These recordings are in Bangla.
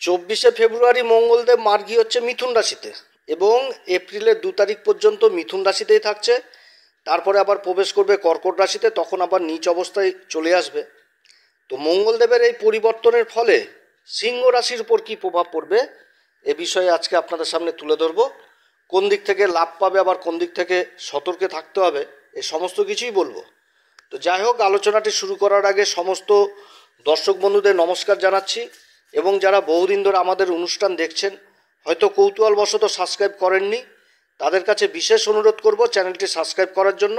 24শে ফেব্রুয়ারি মঙ্গলদেব মার্গী হচ্ছে মিথুন রাশিতে এবং এপ্রিলের 2 তারিখ পর্যন্ত মিথুন রাশিতেই থাকছে। তারপরে আবার প্রবেশ করবে কর্কট রাশিতে, তখন আবার নিচ অবস্থায় চলে আসবে। তো মঙ্গলদেবের এই পরিবর্তনের ফলে সিংহ রাশির উপর কী প্রভাব পড়বে এ বিষয়ে আজকে আপনাদের সামনে তুলে ধরবো। কোন দিক থেকে লাভ পাবে আবার কোন দিক থেকে সতর্কে থাকতে হবে এই সমস্ত কিছুই বলবো। তো যাই হোক, আলোচনাটি শুরু করার আগে সমস্ত দর্শক বন্ধুদের নমস্কার জানাচ্ছি এবং যারা বহুদিন ধরে আমাদের অনুষ্ঠান দেখছেন, হয়তো কৌতূহলবশত সাবস্ক্রাইব করেননি, তাদের কাছে বিশেষ অনুরোধ করব চ্যানেলটি সাবস্ক্রাইব করার জন্য।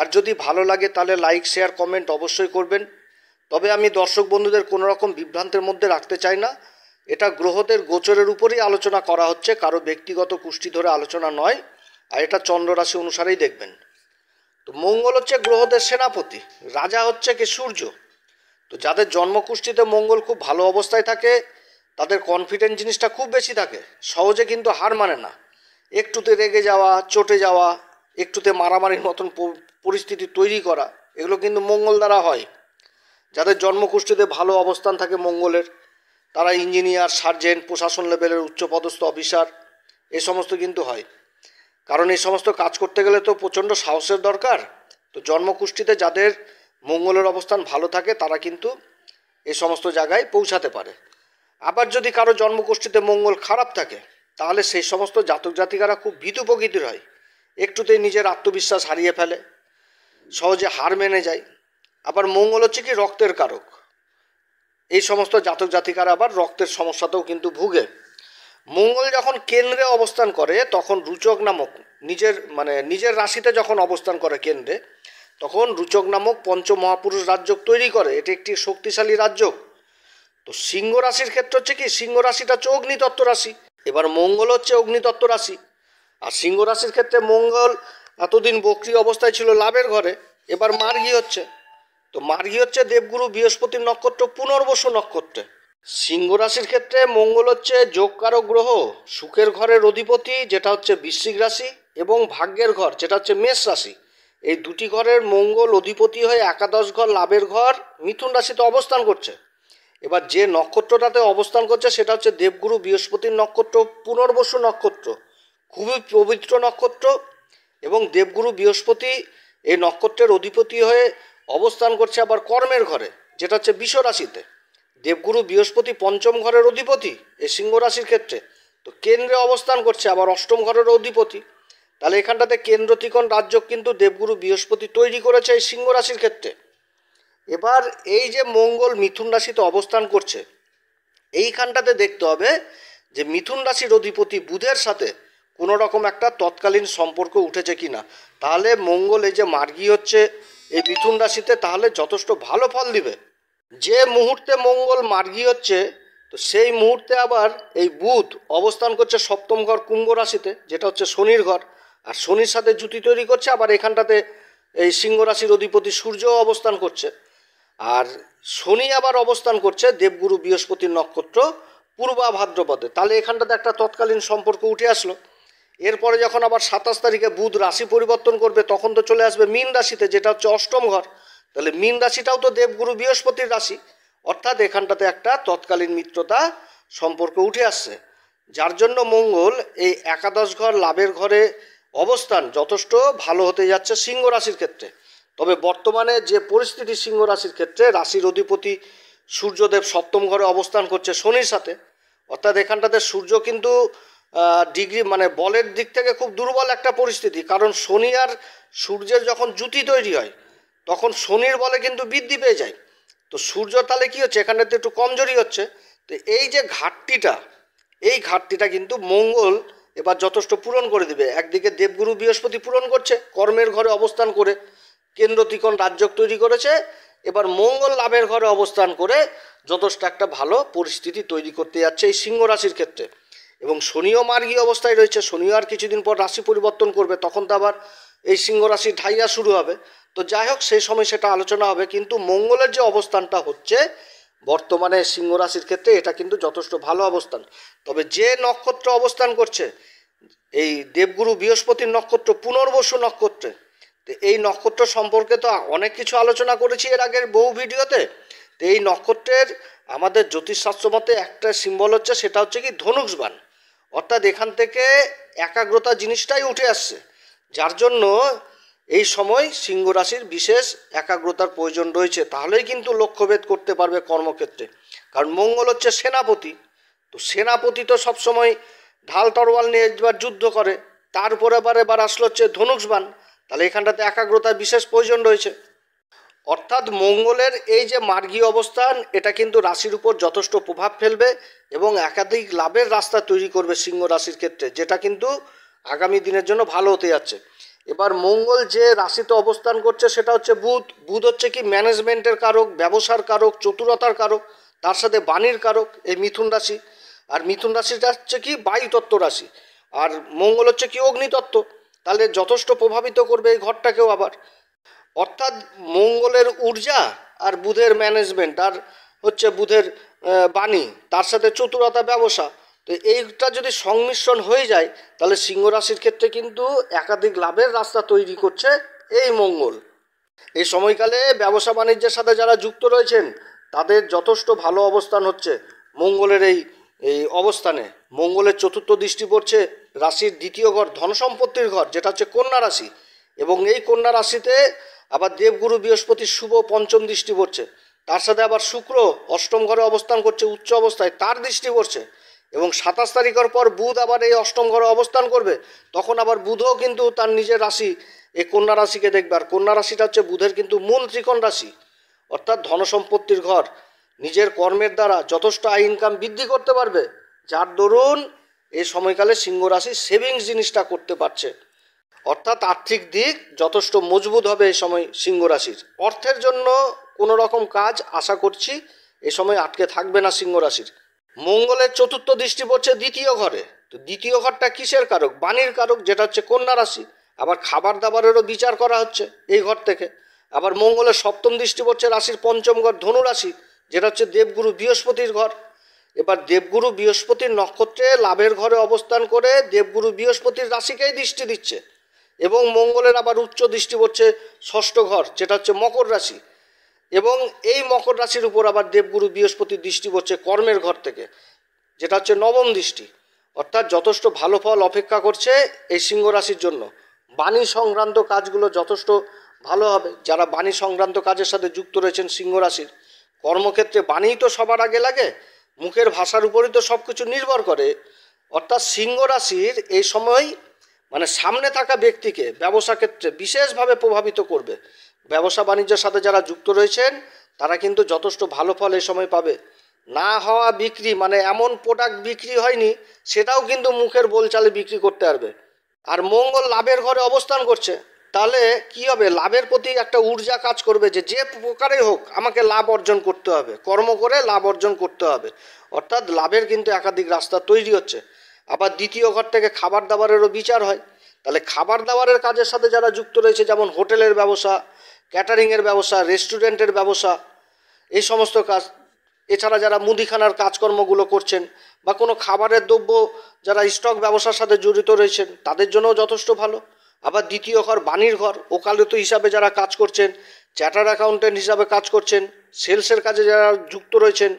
আর যদি ভালো লাগে তাহলে লাইক শেয়ার কমেন্ট অবশ্যই করবেন। তবে আমি দর্শক বন্ধুদের কোনো রকম বিভ্রান্তের মধ্যে রাখতে চাই না। এটা গ্রহদের গোচরের উপরেই আলোচনা করা হচ্ছে, কারো ব্যক্তিগত কুষ্টি ধরে আলোচনা নয়। আর এটা চন্দ্র রাশি অনুসারেই দেখবেন। তো মঙ্গল হচ্ছে গ্রহদের সেনাপতি, রাজা হচ্ছে কি সূর্য। তো যাদের জন্মকুষ্ঠিতে মঙ্গল খুব ভালো অবস্থায় থাকে তাদের কনফিডেন্স জিনিসটা খুব বেশি থাকে, সহজে কিন্তু হার মানে না। একটুতে রেগে যাওয়া, চটে যাওয়া, একটুতে মারামারির মতন পরিস্থিতি তৈরি করা, এগুলো কিন্তু মঙ্গল দ্বারা হয়। যাদের জন্মকুষ্ঠিতে ভালো অবস্থান থাকে মঙ্গলের, তারা ইঞ্জিনিয়ার, সার্জেন্ট, প্রশাসন লেভেলের উচ্চপদস্থ অফিসার এই সমস্ত কিন্তু হয়। কারণ এই সমস্ত কাজ করতে গেলে তো প্রচণ্ড সাহসের দরকার। তো জন্মকুষ্ঠিতে যাদের মঙ্গলের অবস্থান ভালো থাকে তারা কিন্তু এই সমস্ত জায়গায় পৌঁছাতে পারে। আবার যদি কারো জন্মকুষ্ঠিতে মঙ্গল খারাপ থাকে তাহলে সেই সমস্ত জাতক জাতিকারা খুব ভীতু প্রকৃতির হয়, একটুতেই নিজের আত্মবিশ্বাস হারিয়ে ফেলে, সহজে হার মেনে যায়। আবার মঙ্গল হচ্ছে কি রক্তের কারক, এই সমস্ত জাতক জাতিকারা আবার রক্তের সমস্যাতেও কিন্তু ভুগে। মঙ্গল যখন কেন্দ্রে অবস্থান করে তখন রুচক নামক নিজের রাশিতে যখন অবস্থান করে কেন্দ্রে, তখন রুচক নামক পঞ্চমহাপুরুষ রাজযোগ তৈরি করে। এটি একটি শক্তিশালী রাজযোগ। তো সিংহ রাশির ক্ষেত্রে হচ্ছে কি, সিংহ রাশিটা হচ্ছে অগ্নিতত্ত্ব রাশি। এবার মঙ্গল হচ্ছে অগ্নিতত্ত্ব রাশি। আর সিংহ রাশির ক্ষেত্রে মঙ্গল এতদিন বক্রী অবস্থায় ছিল লাভের ঘরে, এবার মার্গী হচ্ছে। তো মার্গী হচ্ছে দেবগুরু বৃহস্পতির নক্ষত্র পুনর্বসু নক্ষত্রে। সিংহ রাশির ক্ষেত্রে মঙ্গল হচ্ছে যোগকারক গ্রহ, সুখের ঘরের অধিপতি যেটা হচ্ছে বৃশ্চিক রাশি, এবং ভাগ্যের ঘর যেটা হচ্ছে মেষ রাশি। এই দুটি ঘরের মঙ্গল অধিপতি হয়ে একাদশ ঘর লাভের ঘর মিথুন রাশিতে অবস্থান করছে। এবার যে নক্ষত্রটাতে অবস্থান করছে সেটা হচ্ছে দেবগুরু বৃহস্পতির নক্ষত্র পুনর্বসু নক্ষত্র, খুবই পবিত্র নক্ষত্র। এবং দেবগুরু বৃহস্পতি এই নক্ষত্রের অধিপতি হয়ে অবস্থান করছে আবার কর্মের ঘরে, যেটা হচ্ছে বৃষ রাশিতে। দেবগুরু বৃহস্পতি পঞ্চম ঘরের অধিপতি এই সিংহ রাশির ক্ষেত্রে। তো কেন্দ্রে অবস্থান করছে আবার অষ্টম ঘরের অধিপতি। তাহলে এখানটাতে কেন্দ্র ত্রিকোণ রাজ্য কিন্তু দেবগুরু বৃহস্পতি তৈরি করেছে এই সিংহ রাশির ক্ষেত্রে। এবার এই যে মঙ্গল মিথুন রাশিতে অবস্থান করছে, এইখানটাতে দেখতে হবে যে মিথুন রাশির অধিপতি বুধের সাথে কোনো রকম একটা তৎকালীন সম্পর্ক উঠেছে কি না। তাহলে মঙ্গল এই যে মার্গী হচ্ছে এই মিথুন রাশিতে, তাহলে যথেষ্ট ভালো ফল দিবে। যে মুহূর্তে মঙ্গল মার্গী হচ্ছে, তো সেই মুহূর্তে আবার এই বুধ অবস্থান করছে সপ্তম ঘর কুম্ভ রাশিতে, যেটা হচ্ছে শনির ঘর। আর শনির সাথে জুতি তৈরি করছে। আবার এখানটাতে এই সিংহ রাশির অধিপতি সূর্য অবস্থান করছে। আর শনি আবার অবস্থান করছে দেবগুরু বৃহস্পতির নক্ষত্র পূর্বা ভাদ্রপদে। তাহলে এখানটাতে একটা তৎকালীন সম্পর্ক উঠে আসলো। এরপরে যখন আবার 27 তারিখে বুধ রাশি পরিবর্তন করবে তখন তো চলে আসবে মীন রাশিতে, যেটা হচ্ছে অষ্টম ঘর। তাহলে মীন রাশিটাও তো দেবগুরু বৃহস্পতির রাশি, অর্থাৎ এখানটাতে একটা তৎকালীন মিত্রতা সম্পর্ক উঠে আসছে। যার জন্য মঙ্গল এই একাদশ ঘর লাভের ঘরে অবস্থান যথেষ্ট ভালো হতে যাচ্ছে সিংহ রাশির ক্ষেত্রে। তবে বর্তমানে যে পরিস্থিতি সিংহ রাশির ক্ষেত্রে, রাশির অধিপতি সূর্যদেব সপ্তম ঘরে অবস্থান করছে শনির সাথে, অর্থাৎ এখানটাতে সূর্য কিন্তু ডিগ্রি বলের দিক থেকে খুব দুর্বল একটা পরিস্থিতি। কারণ শনি আর সূর্যের যখন জুতি তৈরি হয় তখন শনির বলে কিন্তু বৃদ্ধি পেয়ে যায়। তো সূর্য তাহলে কী হচ্ছে, এখানটাতে একটু কমজোরি হচ্ছে। তো এই যে ঘাটতিটা, এই ঘাটতিটা কিন্তু মঙ্গল এবার যথেষ্ট পূরণ করে দিবে। একদিকে দেবগুরু বৃহস্পতি পূরণ করছে কর্মের ঘরে অবস্থান করে, কেন্দ্র ত্রিকোণ রাজ্য তৈরি করেছে। এবার মঙ্গল লাভের ঘরে অবস্থান করে যথেষ্ট একটা ভালো পরিস্থিতি তৈরি করতে যাচ্ছে এই সিংহ রাশির ক্ষেত্রে। এবং শনিও মার্গী অবস্থায় রয়েছে, শনিও আর কিছুদিন পর রাশি পরিবর্তন করবে, তখন তো আবার এই সিংহ রাশির ঢাইয়া শুরু হবে। তো যাই হোক, সেই সময় সেটা আলোচনা হবে। কিন্তু মঙ্গলের যে অবস্থানটা হচ্ছে বর্তমানে সিংহ রাশির ক্ষেত্রে, এটা কিন্তু যথেষ্ট ভালো অবস্থান। তবে যে নক্ষত্র অবস্থান করছে এই দেবগুরু বৃহস্পতির নক্ষত্র পুনর্বসু নক্ষত্রে, তো এই নক্ষত্র সম্পর্কে তো অনেক কিছু আলোচনা করেছি এর আগের বহু ভিডিওতে। তো তো এই নক্ষত্রের আমাদের জ্যোতিষশাস্ত্র মতে একটা সিম্বল হচ্ছে, সেটা হচ্ছে কি ধনুষবাণ, অর্থাৎ এখান থেকে একাগ্রতা জিনিসটাই উঠে আসছে, যার জন্য এই সময় সিংহ রাশির বিশেষ একাগ্রতার প্রয়োজন রয়েছে। তাহলেই কিন্তু লক্ষ্যভেদ করতে পারবে কর্মক্ষেত্রে। কারণ মঙ্গল হচ্ছে সেনাপতি, তো সেনাপতি তো সবসময় ঢাল তরোয়াল নিয়ে এবার যুদ্ধ করে, তার উপরে এবার আসলো হচ্ছে ধনুষবাণ, তাহলে এখানটাতে একাগ্রতার বিশেষ প্রয়োজন রয়েছে। অর্থাৎ মঙ্গলের এই যে মার্গীয় অবস্থান, এটা কিন্তু রাশির উপর যথেষ্ট প্রভাব ফেলবে এবং একাধিক লাভের রাস্তা তৈরি করবে সিংহ রাশির ক্ষেত্রে, যেটা কিন্তু আগামী দিনের জন্য ভালো হতে যাচ্ছে। এবার মঙ্গল যে রাশিতে অবস্থান করছে সেটা হচ্ছে বুধ। বুধ হচ্ছে কি ম্যানেজমেন্টের কারক, ব্যবসার কারক, চতুরতার কারক, তার সাথে বাণীর কারক এই মিথুন রাশি। আর মিথুন রাশিটা হচ্ছে কি বায়ুতত্ত্ব রাশি, আর মঙ্গল হচ্ছে কি অগ্নিতত্ত্ব, তাহলে যথেষ্ট প্রভাবিত করবে এই ঘরটাকেও আবার। অর্থাৎ মঙ্গলের ঊর্জা আর বুধের ম্যানেজমেন্ট আর হচ্ছে বুধের বাণী, তার সাথে চতুরতা, ব্যবসা, তো এইটা যদি সংমিশ্রণ হয়ে যায় তাহলে সিংহ রাশির ক্ষেত্রে কিন্তু একাধিক লাভের রাস্তা তৈরি করছে এই মঙ্গল। এই সময়কালে ব্যবসা বাণিজ্যের সাথে যারা যুক্ত রয়েছেন তাদের যথেষ্ট ভালো অবস্থান হচ্ছে মঙ্গলের এই এই অবস্থানে। মঙ্গলের চতুর্থ দৃষ্টি পড়ছে রাশির দ্বিতীয় ঘর, ধনসম্পত্তির ঘর, যেটা হচ্ছে কন্যা রাশি, এবং এই কন্যা রাশিতে আবার দেবগুরু বৃহস্পতির শুভ পঞ্চম দৃষ্টি পড়ছে, তার সাথে আবার শুক্র অষ্টম ঘরে অবস্থান করছে উচ্চ অবস্থায়, তার দৃষ্টি পড়ছে, এবং 27 তারিখের পর বুধ আবার এই অষ্টম ঘরে অবস্থান করবে, তখন আবার বুধও কিন্তু তার নিজের রাশি এই কন্যা রাশিকে দেখবে। আর কন্যা রাশিটা হচ্ছে বুধের কিন্তু মূল ত্রিকোণ রাশি, অর্থাৎ ধনসম্পত্তির ঘর। নিজের কর্মের দ্বারা যথেষ্ট আয় ইনকাম বৃদ্ধি করতে পারবে, যার দরুন এই সময়কালে সিংহ রাশি সেভিংস জিনিসটা করতে পারছে, অর্থাৎ আর্থিক দিক যথেষ্ট মজবুত হবে এই সময় সিংহ রাশির। অর্থের জন্য কোনো রকম কাজ আশা করছি এই সময় আটকে থাকবে না সিংহ রাশির। মঙ্গলের চতুর্থ দৃষ্টি পড়ছে দ্বিতীয় ঘরে, তো দ্বিতীয় ঘরটা কিসের কারক? বাণীর কারক, যেটা হচ্ছে কন্যা রাশি। আবার খাবার দাবারেরও বিচার করা হচ্ছে এই ঘর থেকে। আবার মঙ্গলের সপ্তম দৃষ্টি পড়ছে রাশির পঞ্চম ঘর, ধনু রাশি, যেটা হচ্ছে দেবগুরু বৃহস্পতির ঘর। এবার দেবগুরু বৃহস্পতির নক্ষত্রে লাভের ঘরে অবস্থান করে দেবগুরু বৃহস্পতির রাশিকেই দৃষ্টি দিচ্ছে, এবং মঙ্গলের আবার উচ্চ দৃষ্টি পড়ছে ষষ্ঠ ঘর, যেটা হচ্ছে মকর রাশি, এবং এই মকর রাশির উপর আবার দেবগুরু বৃহস্পতির দৃষ্টি পড়ছে কর্মের ঘর থেকে, যেটা হচ্ছে নবম দৃষ্টি। অর্থাৎ যথেষ্ট ভালো ফল অপেক্ষা করছে এই সিংহ রাশির জন্য। বাণী সংক্রান্ত কাজগুলো যথেষ্ট ভালো হবে। যারা বাণী সংক্রান্ত কাজের সাথে যুক্ত রয়েছেন সিংহ রাশির, কর্মক্ষেত্রে বাণীই তো সবার আগে লাগে, মুখের ভাষার উপরই তো সব কিছু নির্ভর করে। অর্থাৎ সিংহ রাশির এই সময় মানে সামনে থাকা ব্যক্তিকে ব্যবসা ক্ষেত্রে বিশেষভাবে প্রভাবিত করবে। ব্যবসা বাণিজ্যের সাথে যারা যুক্ত রয়েছেন তারা কিন্তু যথেষ্ট ভালো ফল এই সময় পাবে। না হওয়া বিক্রি, মানে এমন প্রোডাক্ট বিক্রি হয়নি সেটাও কিন্তু মুখের বোলচালে বিক্রি করতে পারবে। আর মঙ্গল লাভের ঘরে অবস্থান করছে, তাহলে কি হবে? লাভের প্রতি একটা ঊর্জা কাজ করবে, যে যে প্রকারেই হোক আমাকে লাভ অর্জন করতে হবে, কর্ম করে লাভ অর্জন করতে হবে। অর্থাৎ লাভের কিন্তু একাধিক রাস্তা তৈরি হচ্ছে। আবার দ্বিতীয় ঘর থেকে খাবার দাবারেরও বিচার হয়, তাহলে খাবার দাবারের কাজের সাথে যারা যুক্ত রয়েছে, যেমন হোটেলের ব্যবসা, ক্যাটারিংয়ের ব্যবসা, রেস্টুরেন্টের ব্যবসা, এই সমস্ত কাজ, এছাড়া যারা মুদিখানার কাজকর্মগুলো করছেন বা কোনো খাবারের দ্রব্য যারা স্টক ব্যবসার সাথে জড়িত রয়েছেন তাদের জন্যও যথেষ্ট ভালো। আবার দ্বিতীয় ঘর বাণীর ঘর, ওকালতি হিসাবে যারা কাজ করছেন, চার্টার্ড অ্যাকাউন্টেন্ট হিসাবে কাজ করছেন, সেলসের কাজে যারা যুক্ত রয়েছেন,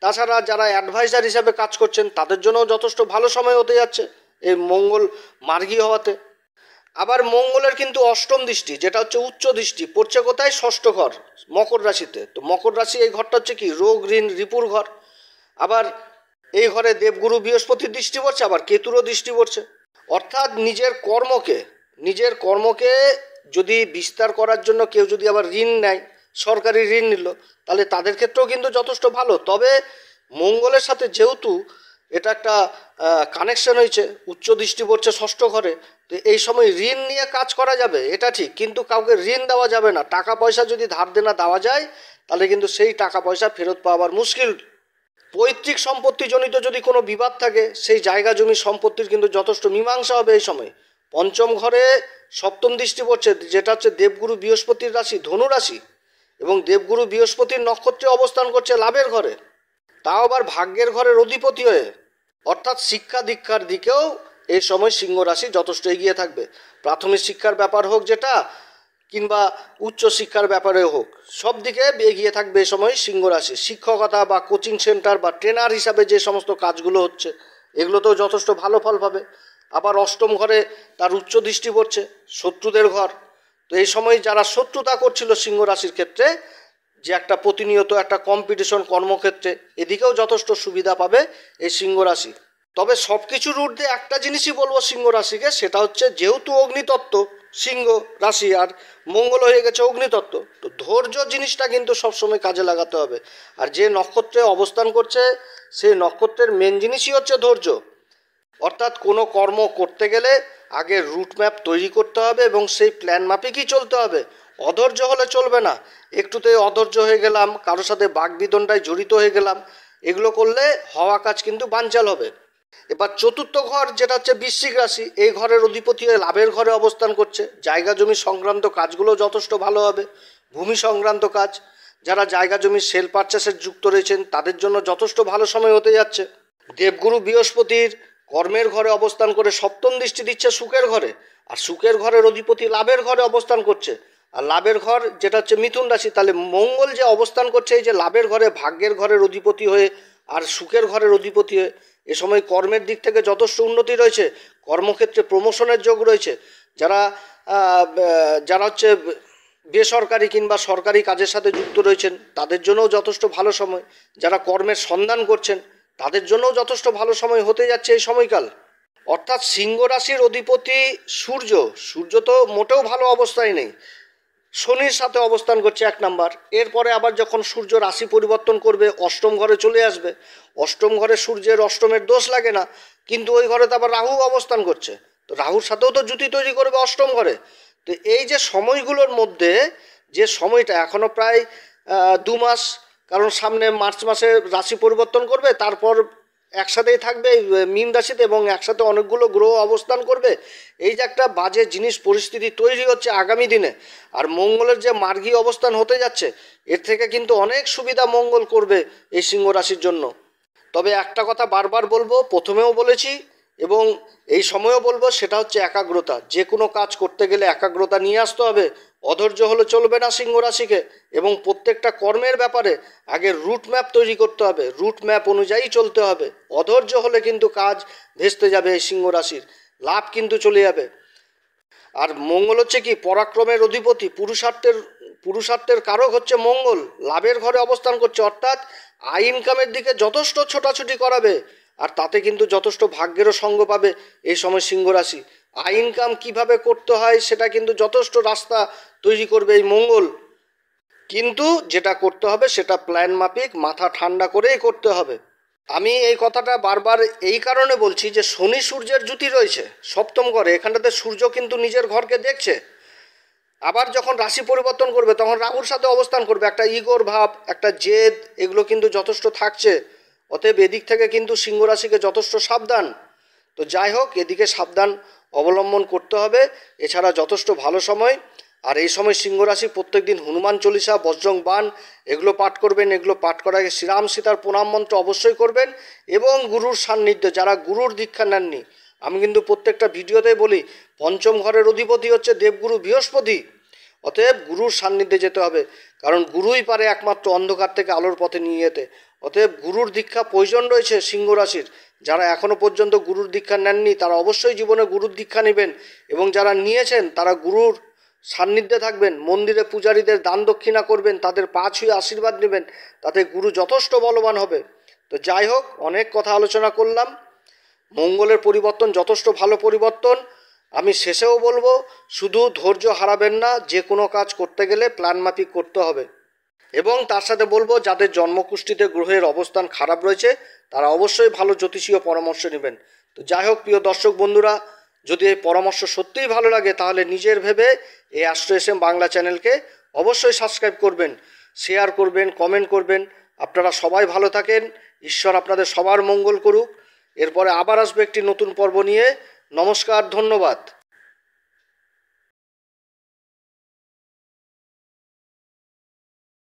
তাছাড়া যারা অ্যাডভাইজার হিসাবে কাজ করছেন তাদের জন্যও যথেষ্ট ভালো সময় হতে যাচ্ছে এই মঙ্গল মার্গী হওয়াতে। আবার মঙ্গলের কিন্তু অষ্টম দৃষ্টি, যেটা হচ্ছে উচ্চ দৃষ্টি, পড়ছে কোথায়? ষষ্ঠ ঘর, মকর রাশিতে। তো মকর রাশি এই ঘরটা হচ্ছে কি রোগ, ঋণ, রিপুর ঘর। আবার এই ঘরে দেবগুরু বৃহস্পতির দৃষ্টি পড়ছে, আবার কেতুরও দৃষ্টি পড়ছে। অর্থাৎ নিজের কর্মকে যদি বিস্তার করার জন্য কেউ যদি আবার ঋণ নেয়, সরকারি ঋণ নিল, তাহলে তাদের ক্ষেত্রেও কিন্তু যথেষ্ট ভালো। তবে মঙ্গলের সাথে যেহেতু এটা একটা কানেকশন হয়েছে, উচ্চ দৃষ্টি পড়ছে ষষ্ঠ ঘরে, তো এই সময় ঋণ নিয়ে কাজ করা যাবে এটা ঠিক, কিন্তু কাউকে ঋণ দেওয়া যাবে না। টাকা পয়সা যদি ধার দেনা দেওয়া যায় তাহলে কিন্তু সেই টাকা পয়সা ফেরত পাওয়ার মুশকিল। পৈতৃক সম্পত্তিজনিত যদি কোনো বিবাদ থাকে, সেই জায়গা জমি সম্পত্তির কিন্তু যথেষ্ট মীমাংসা হবে এই সময়। পঞ্চম ঘরে সপ্তম দৃষ্টি পড়ছে, যেটা হচ্ছে দেবগুরু বৃহস্পতির রাশি, ধনু রাশি, এবং দেবগুরু বৃহস্পতির নক্ষত্রে অবস্থান করছে লাভের ঘরে, তাও আবার ভাগ্যের ঘরের অধিপতি হয়ে। অর্থাৎ শিক্ষা দীক্ষার দিকেও এই সময় সিংহ রাশি যথেষ্ট এগিয়ে থাকবে। প্রাথমিক শিক্ষার ব্যাপার হোক যেটা, কিংবা উচ্চশিক্ষার ব্যাপারে হোক, সব দিকে এগিয়ে থাকবে এ সময় সিংহ রাশি। শিক্ষকতা বা কোচিং সেন্টার বা ট্রেনার হিসাবে যে সমস্ত কাজগুলো হচ্ছে এগুলোতেও যথেষ্ট ভালো ফল পাবে। আবার অষ্টম ঘরে তার উচ্চ দৃষ্টি পড়ছে, শত্রুদের ঘর। তো এই সময় যারা শত্রুতা করছিল সিংহ রাশির ক্ষেত্রে, যে একটা প্রতিনিয়ত একটা কম্পিটিশন কর্মক্ষেত্রে, এদিকেও যথেষ্ট সুবিধা পাবে এই সিংহ রাশি। তবে সব কিছুর ঊর্ধ্বে একটা জিনিসই বলবো সিংহ রাশিকে, সেটা হচ্ছে যেহেতু অগ্নিতত্ত্ব সিংহ রাশি আর মঙ্গল হয়ে গেছে অগ্নিতত্ত্ব, তো ধৈর্য জিনিসটা কিন্তু সবসময় কাজে লাগাতে হবে। আর যে নক্ষত্রে অবস্থান করছে সেই নক্ষত্রের মেন জিনিসই হচ্ছে ধৈর্য। অর্থাৎ কোনো কর্ম করতে গেলে আগে রুট ম্যাপ তৈরি করতে হবে এবং সেই প্ল্যান মাফিকই চলতে হবে। অধৈর্য হলে চলবে না। একটুতে অধৈর্য হয়ে গেলাম, কারোর সাথে বাগবিতণ্ডায় জড়িত হয়ে গেলাম, এগুলো করলে হওয়া কাজ কিন্তু বানচাল হবে। এবার চতুর্থ ঘর যেটা হচ্ছে বৃশ্চিক রাশি, এই ঘরের অধিপতি হয়ে লাভের ঘরে অবস্থান করছে। জায়গা জমি সংক্রান্ত কাজগুলো যথেষ্ট ভালো হবে। ভূমি সংক্রান্ত কাজ, যারা জায়গা জমি সেল পারচেসের যুক্ত রয়েছেন তাদের জন্য যথেষ্ট ভালো সময় হতে যাচ্ছে। দেবগুরু বৃহস্পতির কর্মের ঘরে অবস্থান করে সপ্তম দৃষ্টি দিচ্ছে সুখের ঘরে, আর সুখের ঘরের অধিপতি লাভের ঘরে অবস্থান করছে। আর লাভের ঘর যেটা হচ্ছে মিথুন রাশি, তাহলে মঙ্গল যে অবস্থান করছে এই যে লাভের ঘরে, ভাগ্যের ঘরের অধিপতি হয়ে আর সুখের ঘরের অধিপতি হয়ে, এ সময় কর্মের দিক থেকে যথেষ্ট উন্নতি রয়েছে। কর্মক্ষেত্রে প্রমোশনের যোগ রয়েছে। যারা যারা হচ্ছে বেসরকারি কিংবা সরকারি কাজের সাথে যুক্ত রয়েছেন তাদের জন্যও যথেষ্ট ভালো সময়। যারা কর্মের সন্ধান করছেন তাদের জন্যও যথেষ্ট ভালো সময় হতে যাচ্ছে এই সময়কাল। অর্থাৎ সিংহ রাশির অধিপতি সূর্য, সূর্য তো মোটেও ভালো অবস্থায় নেই, শনির সাথে অবস্থান করছে 1 নাম্বার। এরপরে আবার যখন সূর্য রাশি পরিবর্তন করবে অষ্টম ঘরে চলে আসবে। অষ্টম ঘরে সূর্যের অষ্টমের দোষ লাগে না, কিন্তু ওই ঘরে তো আবার রাহু অবস্থান করছে, তো রাহুর সাথেও তো জুতি তৈরি করবে অষ্টম ঘরে। তো এই যে সময়গুলোর মধ্যে যে সময়টা এখনও প্রায় 2 মাস, কারণ সামনে মার্চ মাসে রাশি পরিবর্তন করবে, তারপর একসাথেই থাকবে মীন রাশিতে এবং একসাথে অনেকগুলো গ্রহ অবস্থান করবে। এই যে একটা বাজে জিনিস পরিস্থিতি তৈরি হচ্ছে আগামী দিনে, আর মঙ্গলের যে মার্গী অবস্থান হতে যাচ্ছে এর থেকে কিন্তু অনেক সুবিধা মঙ্গল করবে এই সিংহ রাশির জন্য। তবে একটা কথা বারবার বলবো, প্রথমেও বলেছি এবং এই সময়ও বলবো, সেটা হচ্ছে একাগ্রতা। যে কোনো কাজ করতে গেলে একাগ্রতা নিয়ে আসতে হবে। অধৈর্য হলে চলবে না সিংহ রাশিকে, এবং প্রত্যেকটা কর্মের ব্যাপারে আগে রুট ম্যাপ তৈরি করতে হবে, রুট ম্যাপ অনুযায়ী চলতে হবে। অধৈর্য হলে কিন্তু কাজ ভেস্তে যাবে এই সিংহ রাশির, লাভ কিন্তু চলে যাবে। আর মঙ্গল হচ্ছে কি পরাক্রমের অধিপতি, পুরুষার্থের কারক হচ্ছে মঙ্গল, লাভের ঘরে অবস্থান করছে। অর্থাৎ আয় ইনকামের দিকে যথেষ্ট ছোটাছুটি করাবে, আর তাতে কিন্তু যথেষ্ট ভাগ্যেরও সঙ্গ পাবে এই সময় সিংহ রাশি। আয় ইনকাম কীভাবে করতে হয় সেটা কিন্তু যথেষ্ট রাস্তা তৈরি করবে এই মঙ্গল। কিন্তু যেটা করতে হবে সেটা প্ল্যান মাফিক মাথা ঠান্ডা করেই করতে হবে। আমি এই কথাটা বারবার এই কারণে বলছি যে শনি সূর্যের জুতি রয়েছে সপ্তম ঘরে, এখানটাতে সূর্য কিন্তু নিজের ঘরকে দেখছে। আবার যখন রাশি পরিবর্তন করবে তখন রাহুর সাথে অবস্থান করবে, একটা ইগোর ভাব, একটা জেদ, এগুলো কিন্তু যথেষ্ট থাকছে। অতএব এদিক থেকে কিন্তু সিংহ রাশিকে যথেষ্ট সাবধান। তো যাই হোক, এদিকে সাবধান অবলম্বন করতে হবে। এছাড়া যথেষ্ট ভালো সময়। আর এই সময় সিংহ রাশি প্রত্যেক দিন হনুমান চল্লিশা, বজ্রং বাণ এগুলো পাঠ করবেন। এগুলো পাঠ করার আগে শ্রীরাম সীতার প্রণাম মন্ত্র অবশ্যই করবেন, এবং গুরুর সান্নিধ্য, যারা গুরুর দীক্ষা নেননি, আমি কিন্তু প্রত্যেকটা ভিডিওতেই বলি পঞ্চম ঘরের অধিপতি হচ্ছে দেবগুরু বৃহস্পতি। অতএব গুরুর সান্নিধ্যে যেতে হবে, কারণ গুরুই পারে একমাত্র অন্ধকার থেকে আলোর পথে নিয়ে যেতে। অতএব গুরুর দীক্ষা প্রয়োজন রয়েছে সিংহ রাশির। যারা এখনও পর্যন্ত গুরুর দীক্ষা নেননি তারা অবশ্যই জীবনে গুরুর দীক্ষা নেবেন, এবং যারা নিয়েছেন তারা গুরুর সান্নিধ্যে থাকবেন, মন্দিরে পূজারীদের দান দক্ষিণা করবেন, তাদের পা ছুঁয়ে আশীর্বাদ নেবেন, তাতে গুরু যথেষ্ট বলবান হবে। তো যাই হোক, অনেক কথা আলোচনা করলাম। মঙ্গলের পরিবর্তন যথেষ্ট ভালো পরিবর্তন। আমি শেষেও বলবো, শুধু ধৈর্য হারাবেন না, যে কোনো কাজ করতে গেলে প্ল্যান মাফিক করতে হবে। এবং তার সাথে বলবো, যাদের জন্মকুষ্ঠিতে গ্রহের অবস্থান খারাপ রয়েছে তারা অবশ্যই ভালো জ্যোতিষীয় পরামর্শ নেবেন। তো যাই হোক প্রিয় দর্শক বন্ধুরা, যদি এই পরামর্শ সত্যিই ভালো লাগে তাহলে নিজের ভেবে এই অ্যাস্ট্রো এস এম বাংলা চ্যানেলকে অবশ্যই সাবস্ক্রাইব করবেন, শেয়ার করবেন, কমেন্ট করবেন। আপনারা সবাই ভালো থাকেন, ঈশ্বর আপনাদের সবার মঙ্গল করুক। এরপরে আবার আসবে একটি নতুন পর্ব নিয়ে। নমস্কার, ধন্যবাদ।